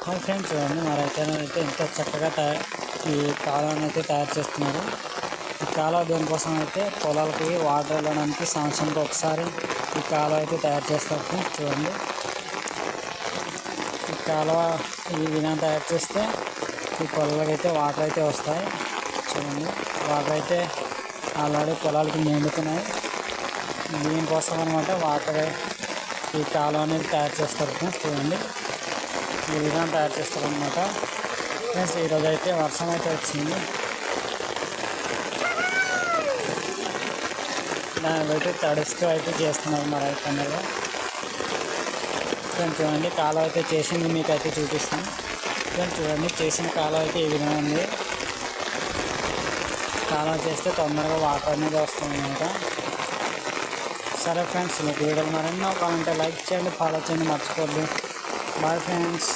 Hi friends, చూడండి మా రైతన్నలు ఎంతో చక్కగా ఈ కాలువని అయితే తయారు చేస్తున్నారు. ఈ కాలువ దేనికోసం అయితే పొలాలకి వాటర్ వెళ్ళడానికి సంవత్సరానికి ఒకసారి ఈ కాలువ అయితే తయారు చేస్తారు ఫ్రెండ్స్. చూడండి, ఈ కాలువ ఈ విధంగా తయారు చేస్తే ఈ పొలాలకి అయితే వాటర్ అయితే వస్తాయి. చూడండి, వాటర్ అయితే ఆల్రెడీ పొలాలకి నిండుతున్నాయి. దీనికోసం అనమాట వాటర్ ఈ కాలువ అనేది తయారు చేస్తారు ఫ్రెండ్స్. చూడండి, ఈ విధంగా తయారు చేస్తారనమాట ఫ్రెండ్స్. ఈరోజు అయితే వర్షం అయితే వచ్చింది, దానిలో అయితే తడుస్తూ అయితే చేస్తున్నారు మా రైతన్నలు ఫ్రెండ్స్. చూడండి, కాలువ అయితే చేసింది మీకు అయితే చూపిస్తాను ఫ్రెండ్స్. చూడండి, చేసిన కాలువ అయితే ఈ విధంగా ఉంది. కాలువ చేస్తే తొందరగా వాటర్ అనేది వస్తుంది అనమాట. సరే ఫ్రెండ్స్, మీకు వీడియోలు మరెన్నో కావాలంటే లైక్ చేయండి, ఫాలో చేయండి, మర్చిపోద్దు. Bye friends.